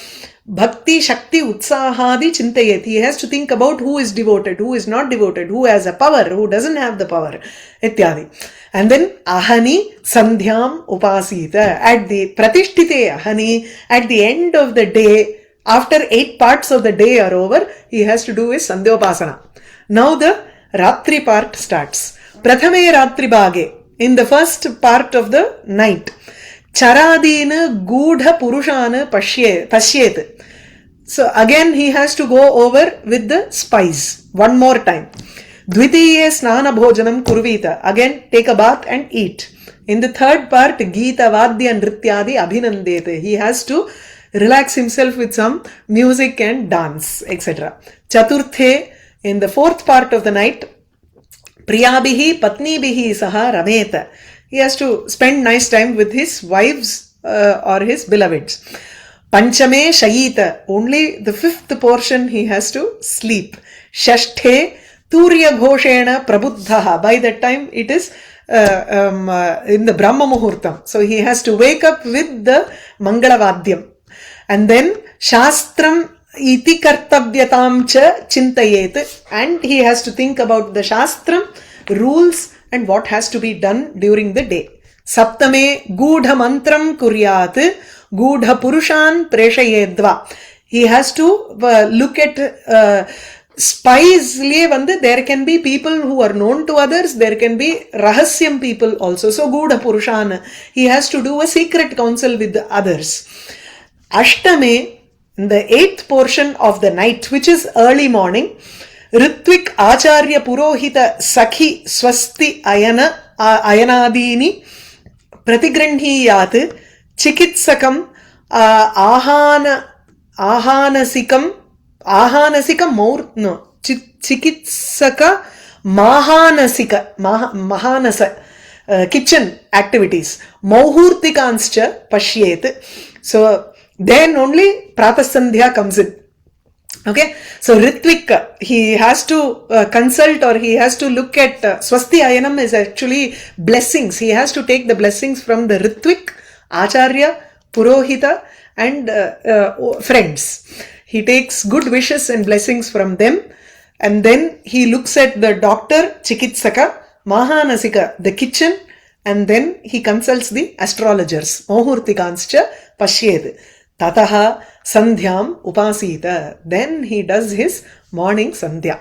Bhakti, Shakti, Utsahadi, Chintayet. He has to think about who is devoted, who is not devoted, who has a power, who doesn't have the power, ityadi. And then Ahani, Sandhyam, Upasita. At the Pratishtite Ahani, at the end of the day, after 8 parts of the day are over, he has to do his Sandhyopasana. Now the Ratri part starts. Prathame Ratri Bhage, in the first part of the night. Charadina Gudha Purushana Pashyet. So again he has to go over with the spies one more time. Dvitiye Snana Bhojanam Kurvita. Again take a bath and eat. In the third part, Geeta Vadya Nrityadi Abhinandete. He has to relax himself with some music and dance, etc. Chaturthe, in the 4th part of the night, Priyabihi Patnibihi Saha Rameta. He has to spend nice time with his wives or his beloveds. Panchame Shayita, only the 5th portion he has to sleep. Shashthe Turya Ghoshena Prabuddhaha. By that time it is in the Brahma Muhurtam. So he has to wake up with the Mangalavadhyam. And then Shastram Iti Kartabhyatam Cha Chintayet. And he has to think about the Shastram, rules, and what has to be done during the day. Saptame Gudha Mantram Kuryat Gudha Purushan Preshayedva. He has to look at spies. There can be people who are known to others. There can be Rahasyam people also. So Gudha Purushan. He has to do a secret council with the others. Ashtame, in the 8th portion of the night, which is early morning, Ritvik Acharya Purohita Sakhi Swasti Ayanadini Pratigranhiyat Chikitsakam Ahanasikam Chikitsaka Mahanasa kitchen activities Mauhurtikanscha Pashyet. So then only Pratasandhya comes in. Okay, so Ritvik, he has to consult, or he has to look at Swasti Ayanam is actually blessings. He has to take the blessings from the Ritvik, Acharya, Purohita, and friends. He takes good wishes and blessings from them, and then he looks at the doctor, Chikitsaka, Mahanasika, the kitchen, and then he consults the astrologers. Mohurtikanscha Pashyed. Tataha Sandhyam Upasita. Then he does his morning Sandhya.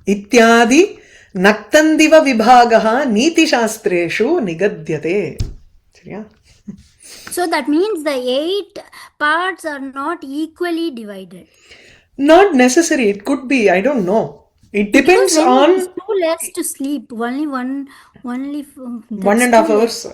Ityadi Naktandiva Vibhagaha Niti Shastreshu Nigadyate. So that means the 8 parts are not equally divided. Not necessary. It could be. I don't know. It depends on. It's too less to sleep. Only 1.5 hours.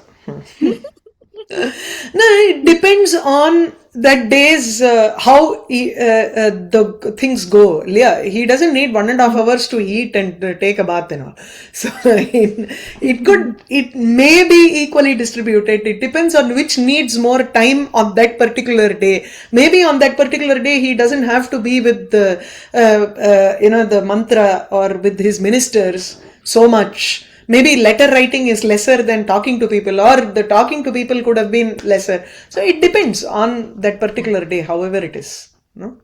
No, it depends on that day's how the things go. Yeah, he doesn't need 1.5 hours to eat and take a bath and all. So it may be equally distributed. It depends on which needs more time on that particular day. Maybe on that particular day he doesn't have to be with the the mantra or with his ministers so much. Maybe letter writing is lesser than talking to people, or the talking to people could have been lesser. So it depends on that particular day, however it is. No?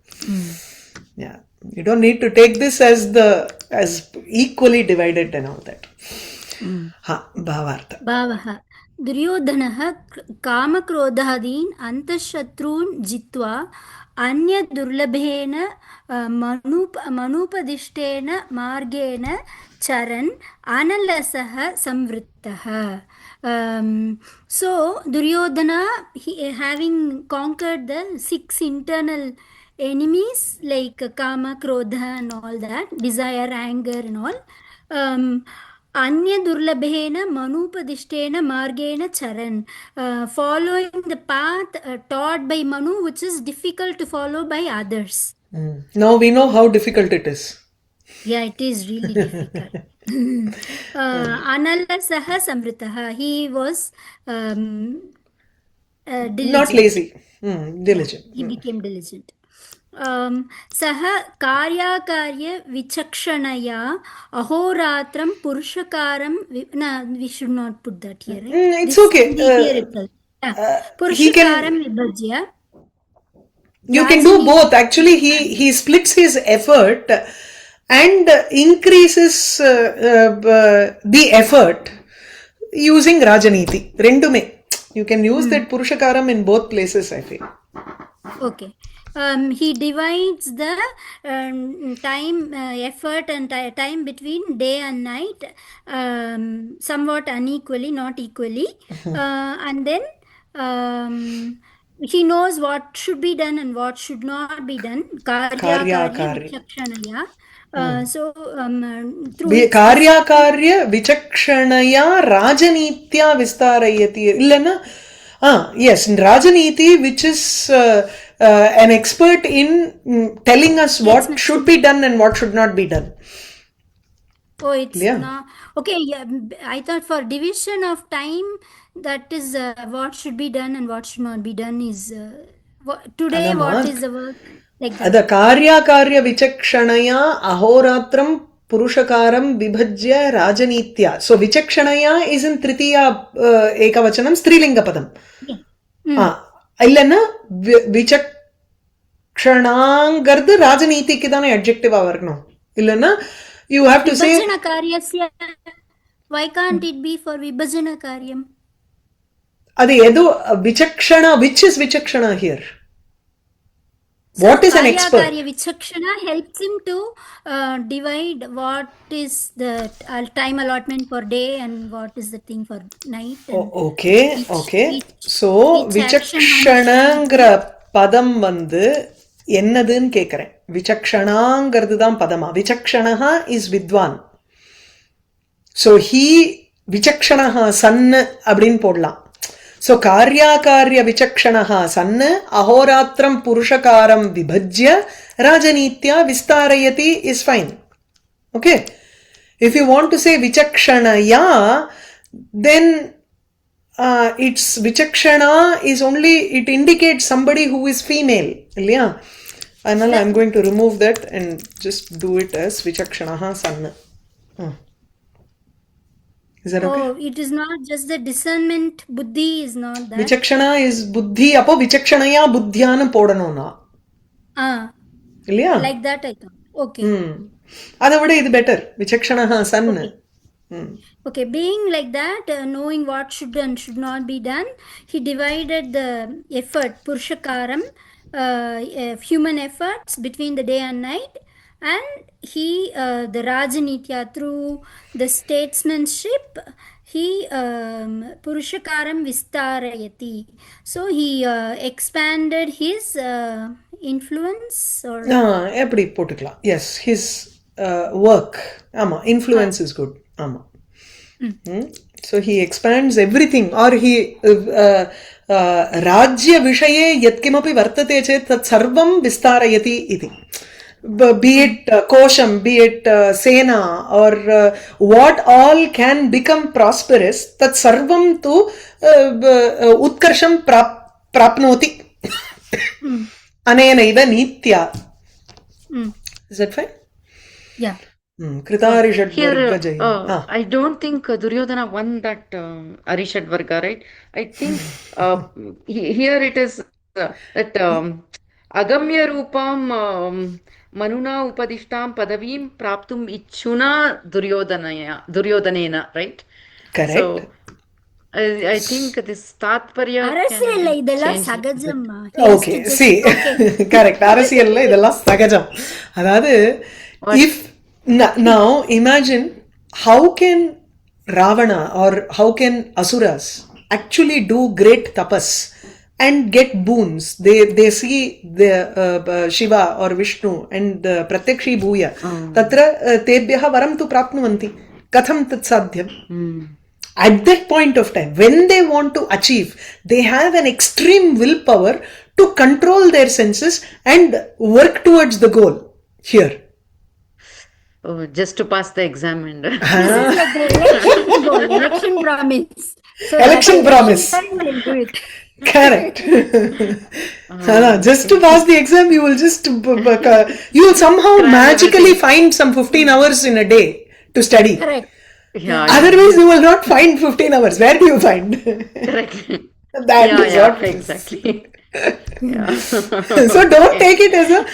Yeah. You don't need to take this as equally divided and all that. Bhavartha. Bhavaha. Duryodhanaha Kamakrodhadin Antashatrun Jitva Anya Durlabhena Manupadishtena Margena Charan Analasaha Samvrittaha. So Duryodhana, having conquered the 6 internal enemies like Kama, Krodha and all that, desire, anger and all, Anya Durlabhena Manupadishtena Margena Charan, following the path taught by Manu, which is difficult to follow by others. Now we know how difficult it is. Yeah, it is really difficult. Analasaha samritaha. He was Not diligent. lazy. Diligent. He became diligent. सः कार्याकार्य विचक्षणया अहोरात्रं पुरुषकारं we should not put that here, right? It's This okay. in the here itself. He पुरुषकारं can. विभज्य You can do both. Actually, he splits his effort and increases the effort using Rajaniti. Rendume. You can use that Purushakaram in both places, I feel. Okay. He divides the time, effort and time between day and night somewhat unequally, not equally. And then he knows what should be done and what should not be done. Karya vichakshanaya. So through Karya vichakshanaya rajanitya vistarayati. Illana? Yes, Rajaniti, which is an expert in telling us what should be done and what should not be done. Oh, it's not okay. Yeah, I thought for division of time, that is what should be done and what should not be done is today. What is the work like that? The karya vichakshanaya ahoratram purushakaram vibhajya rajanitya. So vichakshanaya is in tritiya ekavachanam strilinga padam. Illana vichakshanangardu rajanitiki dana adjective varno. Illana you have to say Vibhajana karyasya. Why can't it be for vibhajana karyam? Adi edu vichakshana. Which is vichakshana here? What is an expert? Karya vichakshana helps him to divide what is the time allotment for day and what is the thing for night. Okay. So vichakshanangra padam vandu ennadun kekaren. Vichakshanangardu dhaan padama. Vichakshanaha is vidwan. So he vichakshanaha san abdin podlam. So karya vichakshanaha san ahoratram purushakaram vibhajya rajanitya vistarayati is fine. Okay. If you want to say vichakshanaya, then it's vichakshana is only, it indicates somebody who is female. Yeah. Anal, I'm going to remove that and just do it as vichakshanaha san. Is that okay? Oh, it is not just the discernment. Buddhi is not that. Vichakshana is buddhi. Apo vichakshanaya buddhyana podanona. Like that I thought. Okay. Adavade is better. Vichakshanaha san. Okay, being like that, knowing what should and should not be done, he divided the effort, purushakaram, human efforts between the day and night, and he, the Rajanitya, through the statesmanship, he purushakaram vistarayati. So he expanded his influence or eppadi potukla. Yes, his work. Influence is good. So he expands everything, or he rajya vishaye yatkimapi vartate chet tat sarvam vistarayati iti. Be it kosham, be it sena, or what all can become prosperous, tat sarvam tu utkarsham prapnoti anenaiva nitya. Is that fine? Yeah. Kritarishadvarga. I don't think Duryodhana won that Arishadvarga, right? I think here it is that agamya rupam manuna upadishtam padavim praptum ichuna Duryodhanena, right? Correct. So I think this tatparya அரசியல்ல இதெல்லாம் சகஜம்மா. Okay, see. Correct. அரசியல்ல இதெல்லாம் சகஜம். அதாவது if now imagine how can Ravana or how can Asuras actually do great tapas and get boons. They see the Shiva or Vishnu and Pratyakshi Bhuya. Tatra tebhyaha varam tu prapnuvanti. Katham tat sadhyam. At that point of time, when they want to achieve, they have an extreme willpower to control their senses and work towards the goal here. Oh, just to pass the exam and This is like the election goal, election promise. So Election that promise. time will do it. Correct. Just to pass the exam, you will just you will somehow magically find some 15 hours in a day to study. Correct. yeah, Otherwise, you will not find 15 hours. Where do you find? correct. That yeah, is yeah, what it is. exactly. yeah. So don't take it as a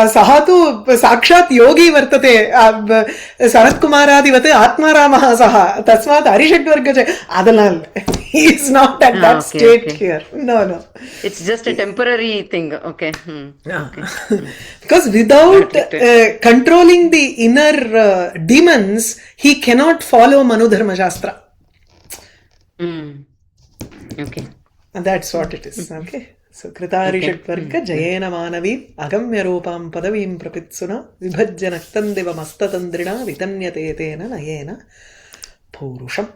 saha tu sakshat yogi vartate Sarat Kumaradivat Atmaramaha saha tasmat Arishadvarga adalal. He is not at that okay, state okay. here. No. It's just a temporary thing. Okay. Because without controlling the inner demons, he cannot follow Manu Dharma Shastra. Okay. And that's what it is. Okay. So Kritarishadvarga Jayena Manavi Agamya Rupam Padavim Prapitsuna Vibhajyanaktan Deva Mastatandrina Vitanyate Tena Nayena Purusham.